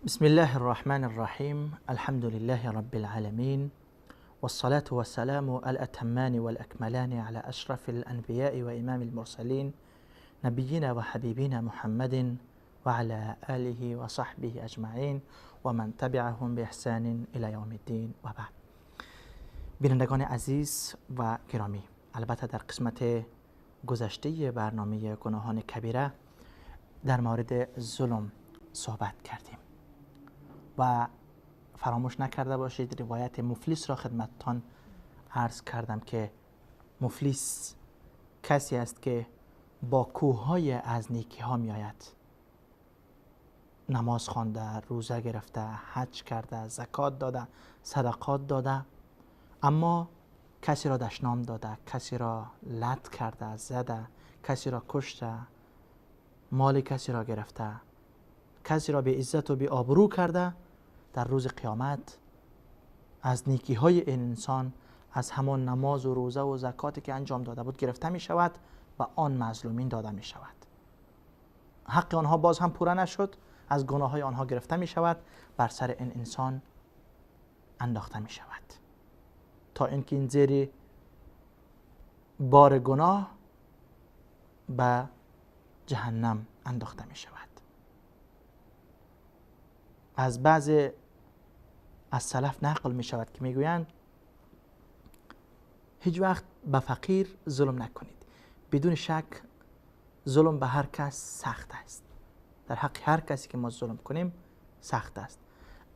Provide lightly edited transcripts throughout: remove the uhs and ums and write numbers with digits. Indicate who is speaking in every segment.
Speaker 1: بسم الله الرحمن الرحيم. الحمد لله رب العالمين، والصلاة والسلام الأتمان والأكملان على أشرف الأنبياء وإمام المرسلين نبينا وحبيبنا محمد وعلى آله وصحبه أجمعين ومن تبعهم بإحسان إلى يوم الدين و بعد. بینندگان عزیز و گرامی، البته در قسمت گذشته برنامه گناهان کبیره در مورد ظلم صحبت کردیم و فراموش نکرده باشید روایت مفلس را خدمتتان عرض کردم که مفلس کسی است که با کوههای از نیکی ها می آید، نماز خوانده، روزه گرفته، حج کرده، زکات داده، صدقات داده، اما کسی را دشنام داده، کسی را لط کرده، زده، کسی را کشته، مال کسی را گرفته، کسی را به عزت و به آبرو کرده، در روز قیامت از نیکی های این انسان، از همان نماز و روزه و زکاتی که انجام داده بود گرفته می شود و آن مظلومین داده می شود. حق آنها باز هم پوره نشد، از گناه های آنها گرفته می شود، بر سر این انسان انداخته می شود تا اینکه این زیر بار گناه به جهنم انداخته می شود. از بعض از سلف نقل می شود که می گویند هیچ وقت به فقیر ظلم نکنید. بدون شک ظلم به هر کس سخت است، در حق هر کسی که ما ظلم کنیم سخت است،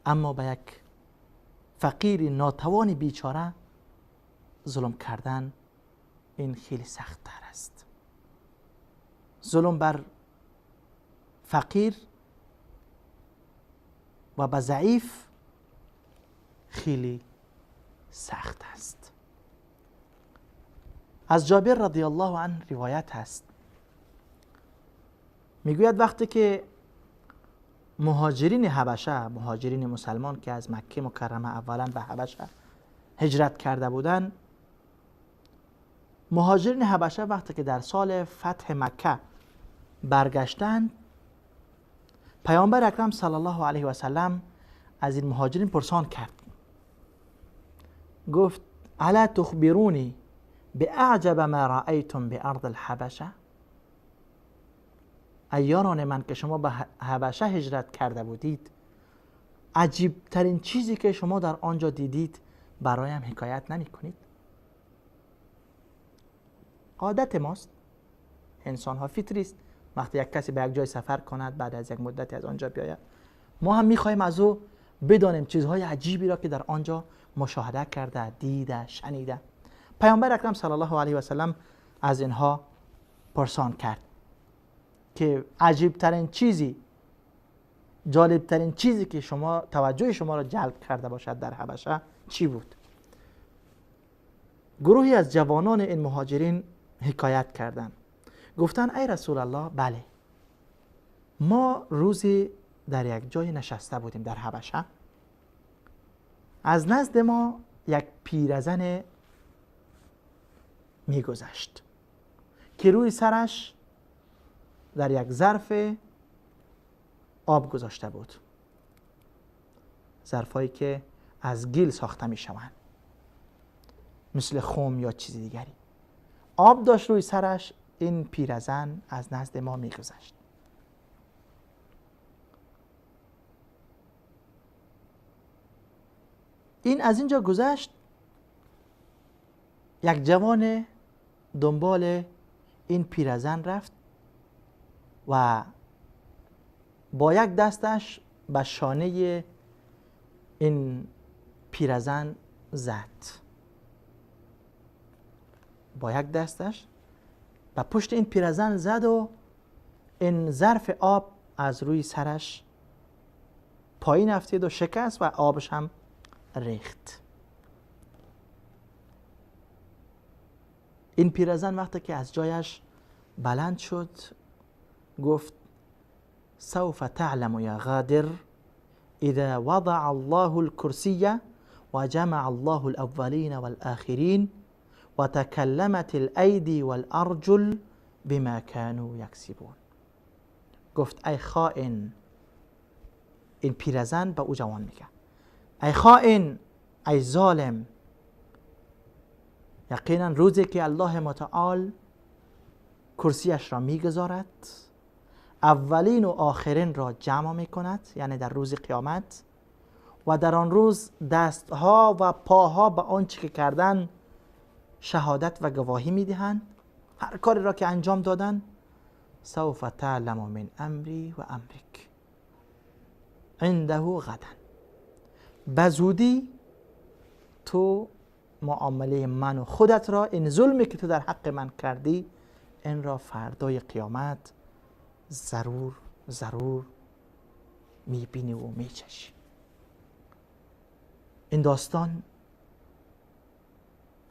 Speaker 1: اما به یک فقیر ناتوان بیچاره ظلم کردن این خیلی سخت تر است. ظلم بر فقیر و به ضعیف خیلی سخت است. از جابر رضی الله عنه روایت هست، میگوید وقتی که مهاجرین حبشه، مهاجرین مسلمان که از مکه مکرمه اولا به حبشه هجرت کرده بودند، مهاجرین حبشه وقتی که در سال فتح مکه برگشتند، پیامبر اکرم صلی الله علیه و سلم از این مهاجرین پرسان کرد، گفت الا تخبرونی باعجب ما رأیتم بارض الحبشه؟ ای یاران من که شما به حبشه هجرت کرده بودید، عجیب ترین چیزی که شما در آنجا دیدید برایم حکایت نمی کنید؟ عادت ماست، انسان ها فطری است، وقتی یک کسی به یک جای سفر کند بعد از یک مدتی از آنجا بیاید، ما هم میخوایم از او بدانیم چیزهای عجیبی را که در آنجا مشاهده کرده، دیده، شنیده. پیامبر اکرم صلی الله علیه و سلم از اینها پرسان کرد که عجیب ترین چیزی، جالب ترین چیزی که شما توجه شما را جلب کرده باشد در حبشه چی بود؟ گروهی از جوانان این مهاجرین حکایت کردند، گفتن ای رسول الله، بله، ما روزی در یک جای نشسته بودیم در حبشه، از نزد ما یک پیرزن میگذشت که روی سرش در یک ظرف آب گذاشته بود، ظرفایی که از گل ساخته می شوند مثل خم یا چیز دیگری. آب داشت روی سرش. این پیرزن از نزد ما میگذشت. این از اینجا گذشت، یک جوان دنبال این پیرزن رفت و با یک دستش به شانه این پیرزن زد، با یک دستش و پشت این پیرزن زد و این ظرف آب از روی سرش پایین افتید و شکست و آبش هم ریخت. این پیرزن وقتی که از جایش بلند شد گفت سوف تعلم یا غادر اذا وضع الله الكرسي وجمع الله الاولین والآخرین وتكلمت الأيدي والأرجل بما كانوا يكسبون. گفت ای خائن، این پیرزن به او جوان میگه ای خائن، ای ظالم، یقینا روزی که الله متعال کرسیش را میگذارد، اولین و آخرین را جمع میکند، یعنی در روز قیامت، و در آن روز دستها و پاها به آنچه که کردن شهادت و گواهی میدهند، هر کاری را که انجام دادن. سوف تعلم من امری و امرک عنده غدا، بزودی تو معامله من و خودت را، این ظلمی که تو در حق من کردی، این را فردای قیامت ضرور میبینی و میچشی. این داستان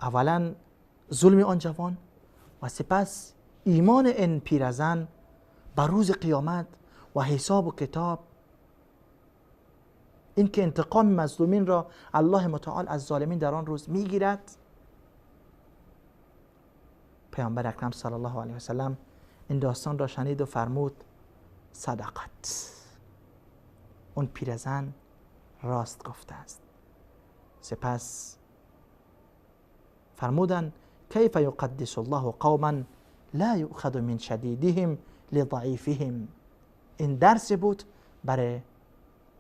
Speaker 1: اولا ظلم آن جوان و سپس ایمان این پیرزن بر روز قیامت و حساب و کتاب، این که انتقام مظلومین را الله متعال از ظالمین در آن روز میگیرد. پیامبر اکرم صلی الله علیه و سلم این داستان را شنید و فرمود صدقت، اون پیرزن راست گفته است. سپس فرمودن کیف یقدس الله قوما لا یؤخذ من شدیدهم لضعیفهم. این درس بود برای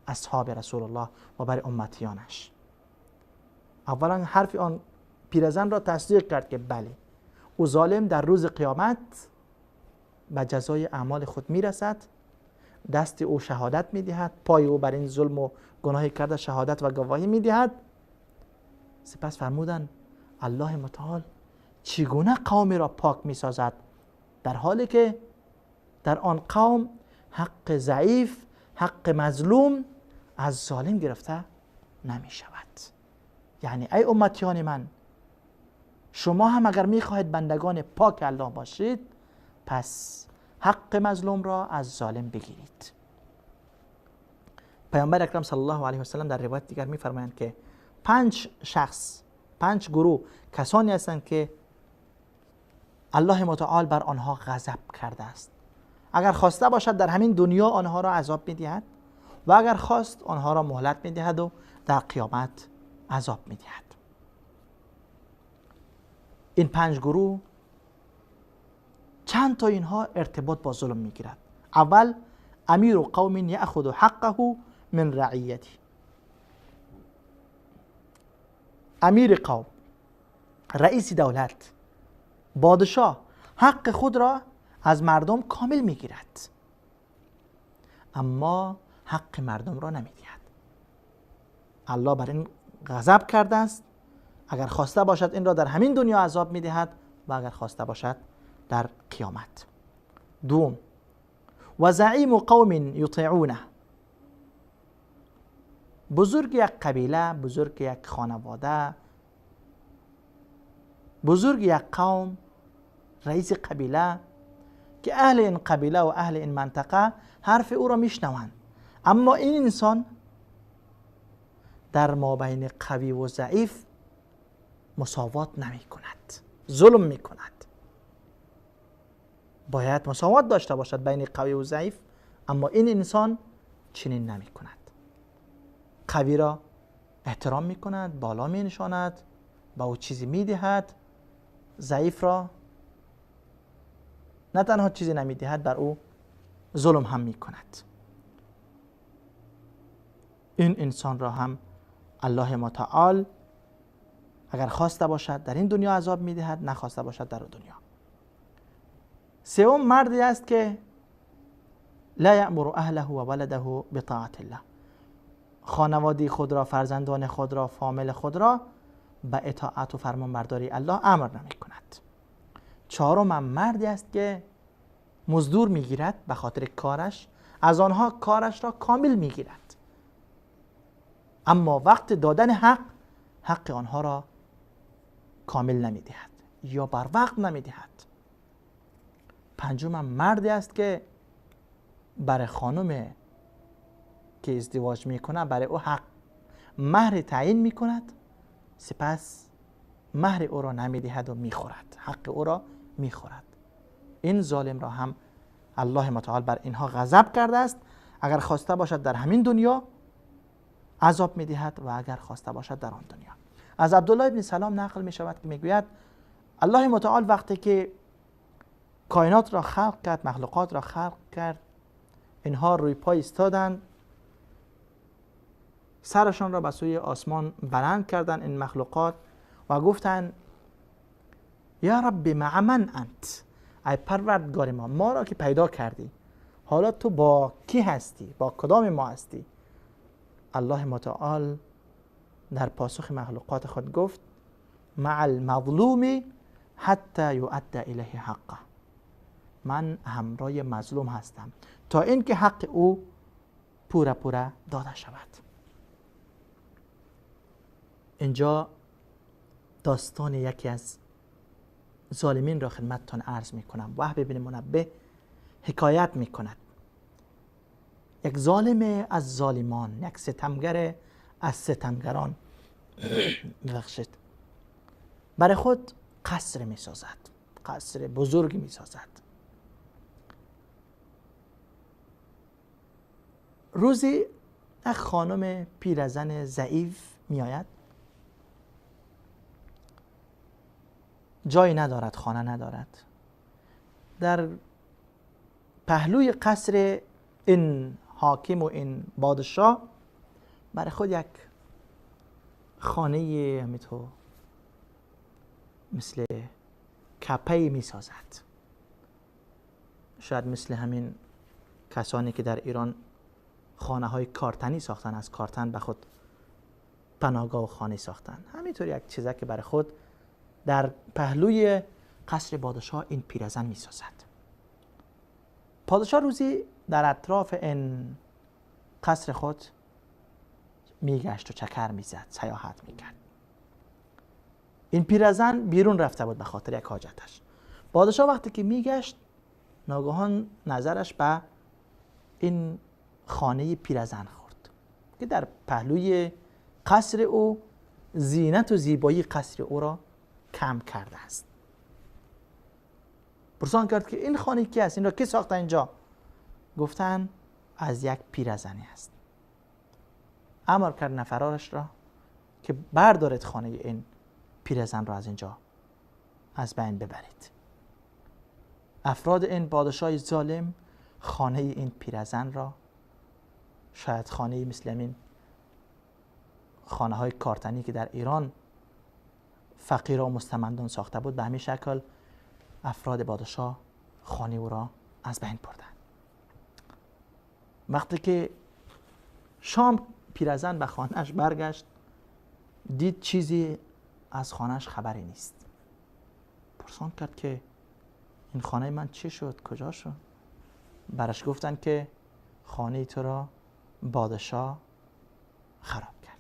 Speaker 1: اصحاب رسول الله و برای امتیانش. اولا حرف آن پیرزن را تصدیق کرد که بله، او ظالم در روز قیامت به جزای اعمال خود میرسد، دست او شهادت میدهد، پای او بر این ظلم و گناهی کرده شهادت و گواهی میدهد. سپس فرمودن الله متعال چگونه قومی را پاک میسازد در حالی که در آن قوم حق ضعیف، حق مظلوم از ظالم گرفته نمی شود. یعنی ای امتیان من، شما هم اگر میخواهید بندگان پاک الله باشید، پس حق مظلوم را از ظالم بگیرید. پیامبر اکرم صلی الله علیه و سلم در روایت دیگر میفرمایند که 5 گروه کسانی هستند که الله متعال بر آنها غضب کرده است. اگر خواسته باشد در همین دنیا آنها را عذاب میدهد و اگر خواست آنها را مهلت میدهد و در قیامت عذاب میدهد. این 5 گروه چند تا اینها ارتباط با ظلم میگیرد. اول امیر قوم یأخذ حقه من رعیته. امیر قوم، رئیس دولت، پادشاه حق خود را از مردم کامل میگیرد، اما حق مردم را نمیدهد. الله بر این غضب کرده است. اگر خواسته باشد این را در همین دنیا عذاب میدهد و اگر خواسته باشد در قیامت. دوم و زعیم قوم یطیعونه. بزرگ یک قبیله، بزرگ یک خانواده، بزرگ یک قوم، رئیس قبیله که اهل این قبیله و اهل این منطقه حرف او را میشنوند، اما این انسان در مابین قوی و ضعیف مساوات نمی کند، ظلم می کند. باید مساوات داشته باشد بین قوی و ضعیف، اما این انسان چنین نمی کند. قوی را احترام می کند، بالا می نشاند، با او چیزی می دهد. ضعیف را نه تنها چیزی نمی دهد، بر او ظلم هم می کند. این انسان را هم الله متعال اگر خواسته باشد در این دنیا عذاب می دهد، نخواسته باشد در دنیا. سوم مردی است که لا یأمر اهله و ولده بطاعت الله. خانوادی خود را، فرزندان خود را، فامیل خود را به اطاعت و فرمانبرداری الله امر نمی کند. چهارم مردی است که مزدور می گیرد به خاطر کارش، از آنها کارش را کامل می گیرد، اما وقت دادن حق آنها را کامل نمی دهد یا بر وقت نمی دهد. پنجم مردی است که برای خانم که ازدواج می کند برای او مهر تعیین می کند، سپس مهر او را نمی دهد و می خورد، حق او را می خورد. این ظالم را هم الله متعال بر اینها غضب کرده است. اگر خواسته باشد در همین دنیا عذاب میدهد و اگر خواسته باشد در آن دنیا. از عبدالله ابن سلام نقل می شود که میگوید الله متعال وقتی که کائنات را خلق کرد، مخلوقات را خلق کرد، اینها روی پای ایستادند، سرشان را به سوی آسمان بلند کردند این مخلوقات و گفتند یا رب مع من انت، ای پروردگار ما را که پیدا کردی، حالا تو با کی هستی؟ با کدام ما هستی؟ الله متعال در پاسخ مخلوقات خود گفت مع المظلوم حتی یؤدى الیه حقه، من همراه مظلوم هستم تا اینکه حق او پورا داده شود. اینجا داستان یکی از ظالمین را خدمتتان عرض می کنم. وهب بن منبه حکایت می کند. یک ظالم از ظالمان، یک ستمگر از ستمگران ببخشید، برای خود قصر می سازد، قصر بزرگ می سازد. روزی یک خانم پیرزن ضعیف می آید، جایی ندارد، خانه ندارد. در پهلوی قصر این حاکم و این پادشاه برای خود یک خانه همینطور مثل کپی می سازد. شاید مثل همین کسانی که در ایران خانه های کارتنی ساختن، از کارتن به خود پناهگاه و خانه ساختن، همینطور یک چیزه که برای خود در پهلوی قصر پادشاه این پیرزن می سازد. پادشاه روزی در اطراف این قصر خود می گشت و چکر می زد، سیاحت می کرد. این پیرزن بیرون رفته بود به خاطر یک حاجتش. پادشاه وقتی که می گشت ناگهان نظرش به این خانه پیرزن خورد که در پهلوی قصر او زینت و زیبایی قصر او را کم کرده است. پرسان کرد که این خانه کی است؟ این را کی ساخته اینجا؟ گفتن از یک پیرزنی است. امر کرد نفرارش را که بردارید خانه این پیرزن را از اینجا از بین ببرید. افراد این پادشاه ظالم خانه این پیرزن را، شاید خانه مثل این خانه های کارتنی که در ایران فقیر و مستمندان ساخته بود، به همین شکل افراد پادشاه خانه او را از بین بردند. وقتی که شام پیرزن به خانهش برگشت، دید چیزی از خانهش خبری نیست. پرسان کرد که این خانه من چی شد؟ کجا شد؟ برش گفتن که خانه تو را پادشاه خراب کرد.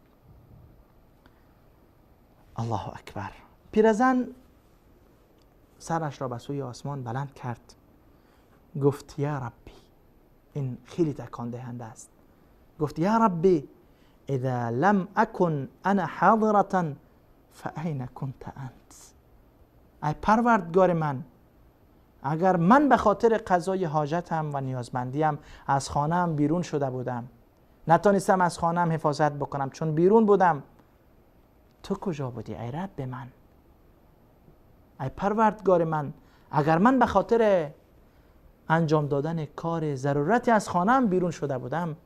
Speaker 1: الله اکبر. پیرزن سرش را به سوی آسمان بلند کرد، گفت یا ربی، این خیلی تکان دهنده است، گفت یا ربی اذا لم اکن انا حاضرة فاین کنت انت، ای پروردگار من، اگر من به خاطر قضای حاجتم و نیازمندیم از خانه‌ام بیرون شده بودم، نتونستم از خانه‌ام حفاظت بکنم چون بیرون بودم، تو کجا بودی ای رب من؟ ای پروردگار من، اگر من به خاطر انجام دادن کار ضرورتی از خانه‌ام بیرون شده بودم،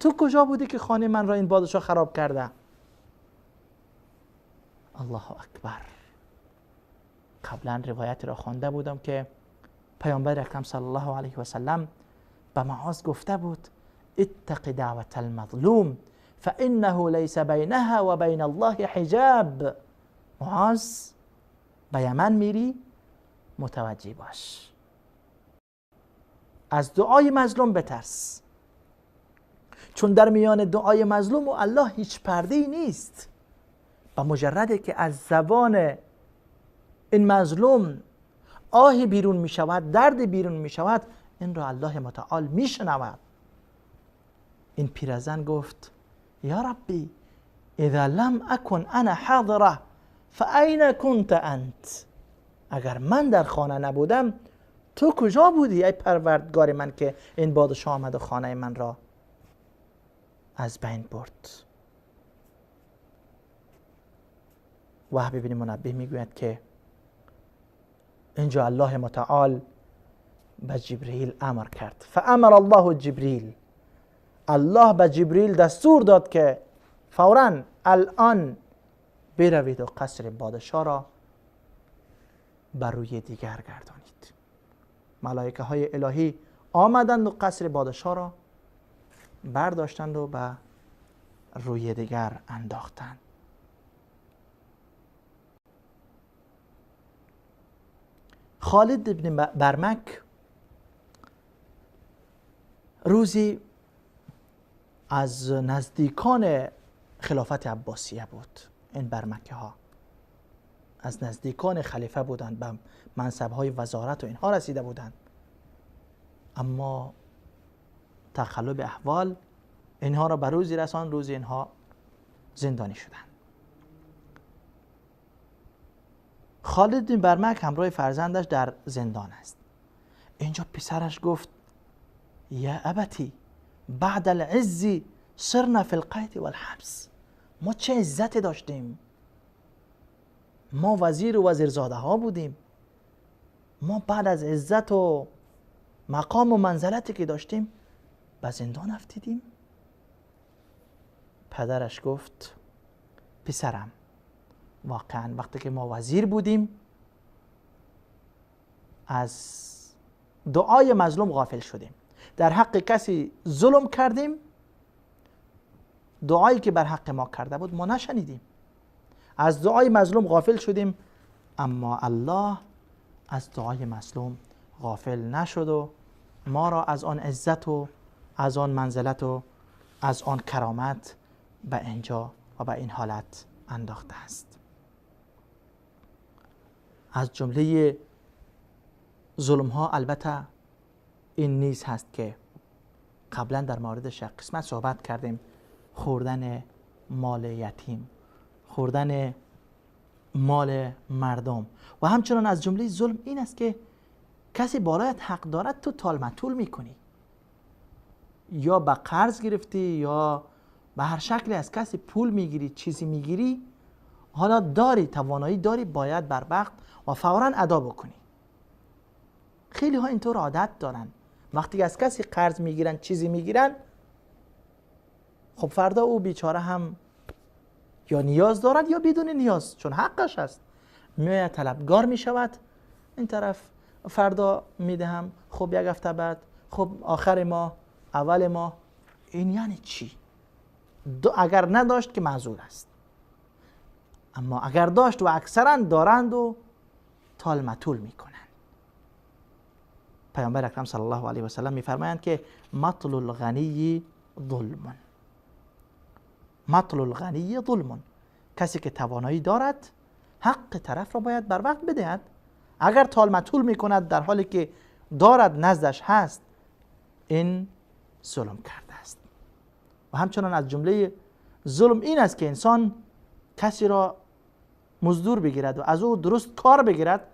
Speaker 1: تو کجا بودی که خانه من را این پادشاه خراب کرده؟ الله اکبر. قبلا روایت را خوانده بودم که پیامبر اکرم صلی الله علیه و سلم به معاذ گفته بود اتق دعوت المظلوم فانه لیس بینها و بین الله حجاب. معاذ به یمن میری، متوجه باش، از دعای مظلوم بترس، چون در میان دعای مظلوم و الله هیچ پرده‌ای نیست. با مجرده که از زبان این مظلوم آهی بیرون می شود، درد بیرون می شود، این را الله متعال می شنود. این پیرزن گفت یا ربی اذا لم اکن انا حاضره فاین کنت انت، اگر من در خانه نبودم تو کجا بودی ای پروردگار من که این پادشاه آمد و خانه من را از بین برد؟ وهب بن منبه میگوید که اینجا الله متعال به جبرئیل امر کرد، فامر الله جبرئیل، الله به جبرئیل دستور داد که فوراً الان بروید و قصر پادشاه را بر روی دیگر گردانید. ملائکه های الهی آمدند و قصر پادشاه را برداشتند و به روی دیگر انداختند. خالد بن برمک روزی از نزدیکان خلافت عباسیه بود. این برمکه ها از نزدیکان خلیفه بودند، به منصب های وزارت و اینها رسیده بودند، اما تقلب احوال اینها را به روزی رساند روزی اینها زندانی شدند. خالد بن برمک همراه فرزندش در زندان است. اینجا پسرش گفت یا ابتی بعد العز صرنا فی القید والحبس. ما چه عزتی داشتیم، ما وزیر و وزیرزاده ها بودیم، ما بعد از عزت و مقام و منزلتی که داشتیم به زندان افتیدیم. پدرش گفت پسرم، واقعا وقتی که ما وزیر بودیم از دعای مظلوم غافل شدیم، در حق کسی ظلم کردیم، دعایی که بر حق ما کرده بود ما نشنیدیم، از دعای مظلوم غافل شدیم، اما الله از دعای مظلوم غافل نشد و ما را از آن عزت و از آن منزلت و از آن کرامت به اینجا و به این حالت انداخته است. از جمله ظلم ها البته این نیز هست که قبلا در موردش قسمت صحبت کردیم، خوردن مال یتیم، خوردن مال مردم، و همچنان از جمله ظلم این است که کسی بالایت حق دارد تو تال متول میکنی، یا به قرض گرفتی یا به هر شکلی از کسی پول میگیری، چیزی میگیری، حالا داری توانایی داری باید بر وقت و فوراً ادا بکنی. خیلی ها اینطور عادت دارن، وقتی از کسی قرض میگیرن چیزی میگیرن، خب فردا او بیچاره هم یا نیاز دارد یا بدون نیاز، چون حقش است میآید طلبگار میشود، این طرف فردا میدهم، خب یک هفته بعد، خب آخر ماه، اول ماه. این یعنی چی؟ اگر نداشت که معذور است، اما اگر داشت و اکثرا دارند و تال متول میکنند. پیامبر اکرم صلی الله علیه و سلم میفرمایند که مطل الغنی ظلم، مطل الغنی ظلم، کسی که توانایی دارد حق طرف را باید بر وقت بدهد. اگر تال متول میکند در حالی که دارد نزدش هست، این ظلم کرده است. و همچنان از جمله ظلم این است که انسان کسی را مزدور بگیرد و از او درست کار بگیرد،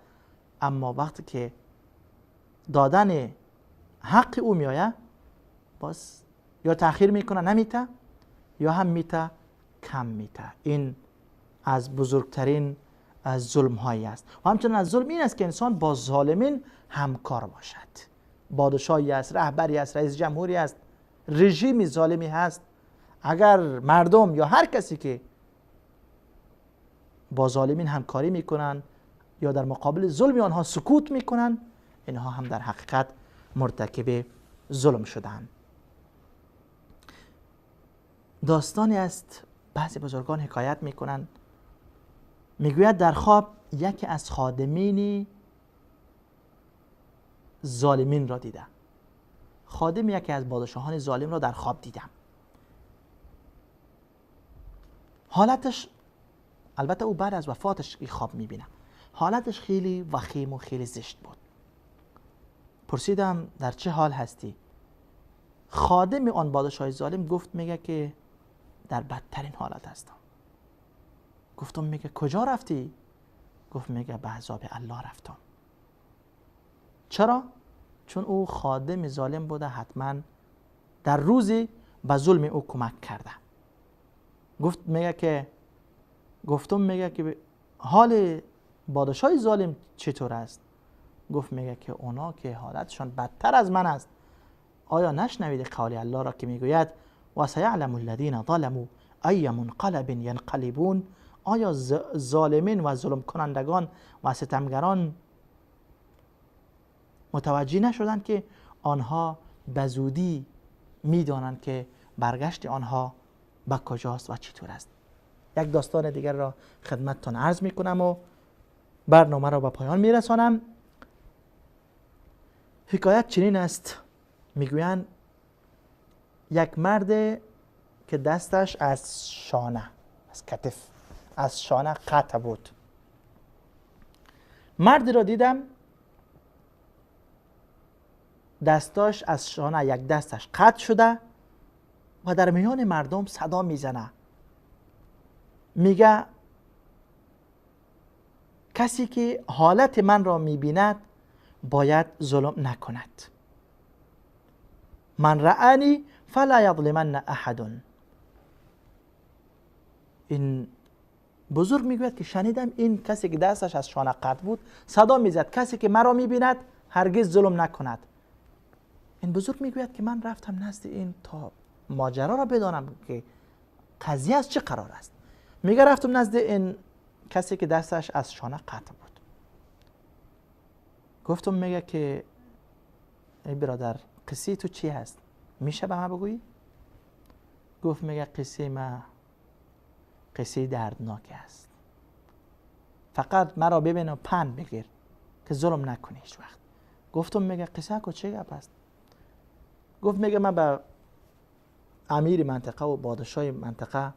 Speaker 1: اما وقتی که دادن حق او میآید باز یا تأخیر میکنه نمیته، یا هم میته کم میته. این از بزرگترین از ظلم هایی است. و همچنین از ظلم این است که انسان با ظالمین همکار باشد. پادشاهی است، رهبری است، رئیس جمهوری است، رژیم ظالمی هست، اگر مردم یا هر کسی که با ظالمین همکاری میکنن یا در مقابل ظلم آنها سکوت میکنن، اینها هم در حقیقت مرتکب ظلم شدن. داستانی است بعضی بزرگان حکایت میکنن، میگوید در خواب یکی از خادمین ظالمین را دیدم. خادم یکی از پادشاهان ظالم را در خواب دیدم. حالتش، البته او بعد از وفاتش این خواب میبینم، حالتش خیلی وخیم و خیلی زشت بود. پرسیدم در چه حال هستی؟ خادم آن پادشاه ظالم گفت میگه که در بدترین حالت هستم. گفتم میگه کجا رفتی؟ گفت میگه به عذاب الله رفتم. چرا؟ چون او خادم ظالم بوده، حتما در روزی به ظلم او کمک کرده. گفتم میگه که حال پادشاه ظالم چطور است؟ گفت میگه که اونا که حالتشان بدتر از من است. آیا نشنوید قول الله را که میگوید و سیعلم الذین ظلموا ای منقلب ینقلبون؟ آیا ظالمین و ظلم کنندگان و ستمگران متوجه نشدند که آنها به زودی میدانند که برگشت آنها به کجاست و چطور است؟ یک داستان دیگر را خدمتتان عرض میکنم و برنامه را به پایان میرسانم. حکایت چنین است، میگویند یک مرد که دستش از شانه، از کتف، از شانه قطع بود. مردی را دیدم دستاش از شانه یک دستش قطع شده و در میان مردم صدا میزنه، میگه کسی که حالت من را میبیند باید ظلم نکند. من رآنی فلا یظلمن احد. این بزرگ میگوید که شنیدم این کسی که دستش از شانه قطع بود صدا میزد کسی که مرا میبیند هرگز ظلم نکند. این بزرگ میگوید که من رفتم نزد این تا ماجرا را بدانم که قضیه از چه قرار است. میگه رفتم نزد این کسی که دستش از شانه قطع بود. گفتم میگه که ای برادر قصه تو چی هست؟ میشه به من بگویی؟ گفت میگه قصه ما قصه دردناک است. فقط مرا ببین و پند بگیر که ظلم نکنی هیچ وقت. گفتم میگه قصه کو چه گپ است؟ گفت میگه من با امیر منطقه و پادشاه منطقه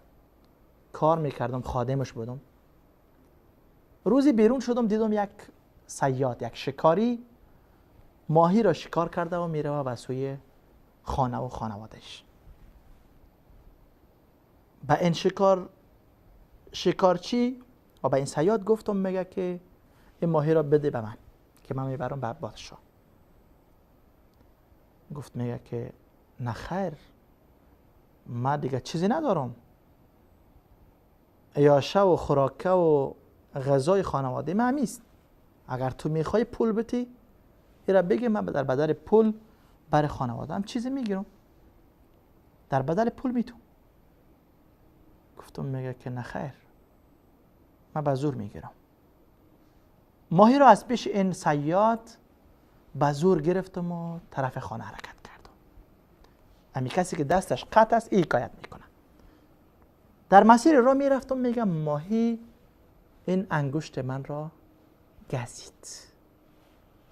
Speaker 1: کار میکردم، خادمش بودم. روزی بیرون شدم دیدم یک صیاد، یک شکاری ماهی را شکار کرده و میره به سوی خانه و خانوادش. به این شکارچی و به این صیاد گفتم میگه که این ماهی را بده به من که من میبرم به پادشاه. گفت میگه که نه خیر، من دیگه چیزی ندارم، عیاشه و خوراکه و غذای خانواده من همیست. اگر تو میخوای پول بدی ایرا بگی، من در بدل پول برای خانواده هم چیزی میگیرم، در بدل پول میتونم. گفتم میگه که نه خیر، من به زور میگیرم. ماهی رو از پیش این صیاد به زور گرفتم و طرف خانه حرکت کردم. امی کسی که دستش قطع است این حکایت میکنه. در مسیر راه میرفتم، میگم ماهی این انگشت من را گزید،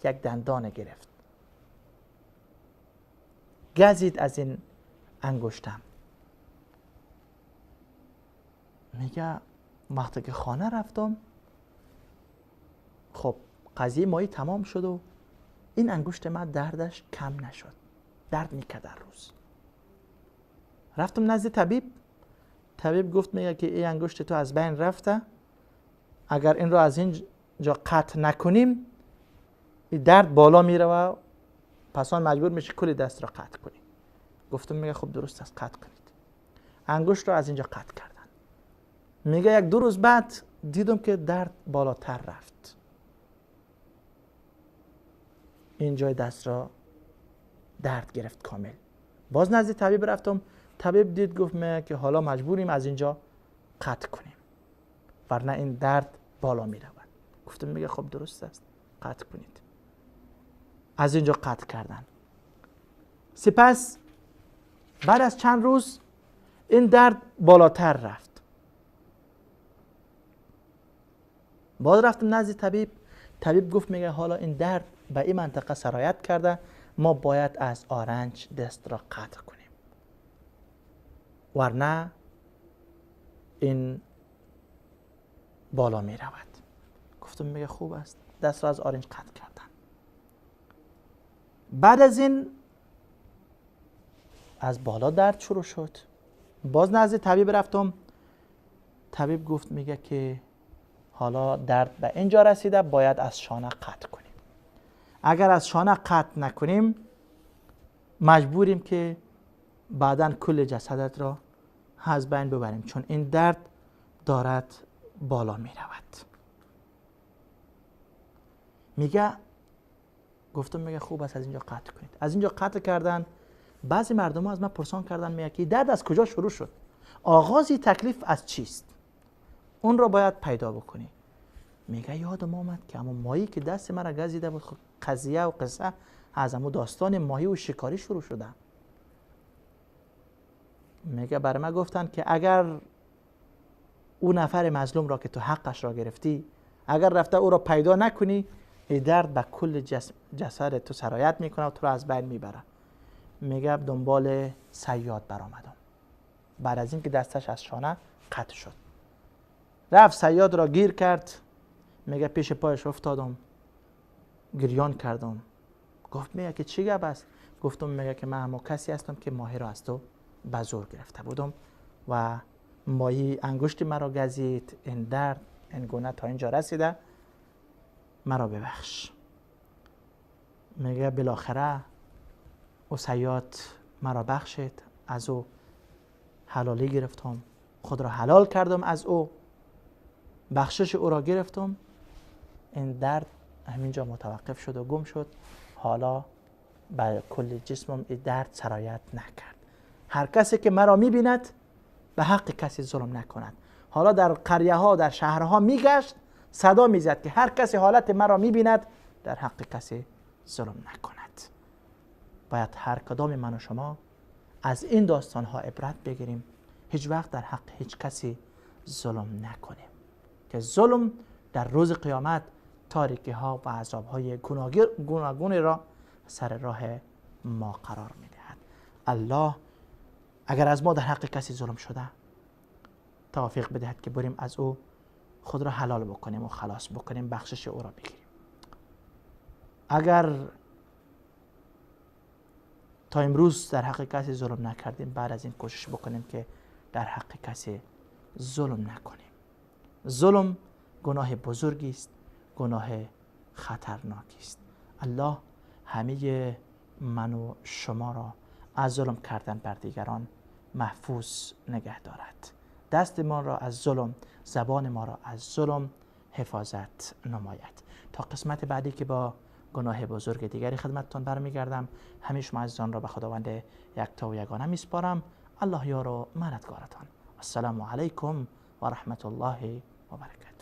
Speaker 1: یک دندان گرفت، گزید از این انگشتم. میگه وقتی که خانه رفتم، خب قضیه ماهی تمام شد و این انگشت من دردش کم نشد، درد میکرد در روز. رفتم نزد طبیب گفت میگه که این انگشت تو از بین رفته، اگر این رو از اینجا قطع نکنیم این درد بالا میره و پسان مجبور میشه کلی دست را قطع کنیم. گفتم میگه خب درست است، قطع کنید. انگشت رو از اینجا قطع کردن. میگه 1-2 روز بعد دیدم که درد بالاتر رفت، این جای دست را درد گرفت کامل. باز نزد طبیب رفتم، طبیب دید گفت میگه که حالا مجبوریم از اینجا قطع کنیم ورنه این درد بالا می رود. گفتم میگه خب درست است، قطع کنید. از اینجا قطع کردن. سپس بعد از چند روز این درد بالاتر رفت. باز رفتم نزد طبیب گفت میگه حالا این درد به این منطقه سرایت کرده، ما باید از آرنج دست را قطع کنیم ورنه این بالا می رود. گفتم میگه خوب است، دست را از آرنج قطع کردن. بعد از این از بالا درد شروع شد. باز نزد طبیب رفتم، طبیب گفت میگه که حالا درد به اینجا رسیده، باید از شانه قطع کنیم. اگر از شانه قطع نکنیم مجبوریم که بعداً کل جسدت را از بین ببریم، چون این درد دارد بالا می رود. میگه خوب است از اینجا قطع کنید. از اینجا قطع کردن. بعضی مردم ها از من پرسان کردن میگه که درد از کجا شروع شد؟ آغازی تکلیف از چیست؟ اون را باید پیدا بکنی. میگه یادم آمد که اما ماهی که دست مرا گزیده بود، قضیه و قصه از امو داستان ماهی و شکاری شروع شده. میگه برای من گفتن که اگر اون نفر مظلوم را که تو حقش را گرفتی، اگر رفته او را پیدا نکنی، این درد به کل جسد تو سرایت میکنه و تو را از بین میبره. میگه دنبال صیاد برآمدم. بعد از اینکه دستش از شانه قطع شد، رفت صیاد را گیر کرد. میگه پیش پایش افتادم، گریان کردم. گفت میگه که چی گپ است؟ گفتم میگه که من همون کسی هستم که ماهی را از تو به زور گرفته بودم و ماهی انگشت مرا گزید. این درد این گونه تا اینجا رسیده، مرا ببخش. میگه بالاخره او صیاد مرا بخشید، از او حلالی گرفتم، خود را حلال کردم، از او بخشش او را گرفتم. این درد همینجا متوقف شد و گم شد. حالا به کل جسمم این درد سرایت نکرد. هر کسی که مرا میبیند به حق کسی ظلم نکند. حالا در قریه ها در شهرها میگشت، صدا میزد که هر کسی حالت مرا میبیند در حق کسی ظلم نکند. باید هر کدام من و شما از این داستان ها عبرت بگیریم، هیچ وقت در حق هیچ کسی ظلم نکنیم، که ظلم در روز قیامت تاریکی ها و عذاب های گوناگون را سر راه ما قرار میدهد. الله اگر از ما در حق کسی ظلم شده توفیق بدهد که بریم از او خود را حلال بکنیم و خلاص بکنیم، بخشش او را بگیریم. اگر تا امروز در حق کسی ظلم نکردیم، بعد از این کوشش بکنیم که در حق کسی ظلم نکنیم. ظلم گناه بزرگی است، گناه خطرناکی است. الله همه من و شما را از ظلم کردن بر دیگران محفوظ نگه دارد. دست ما را از ظلم، زبان ما را از ظلم حفاظت نماید. تا قسمت بعدی که با گناه بزرگ دیگری خدمتتان برمیگردم، همه شما عزیزان را به خداوند یکتا و یگانه میسپارم. الله یار و مددگارتان. السلام علیکم و رحمت الله و برکاته.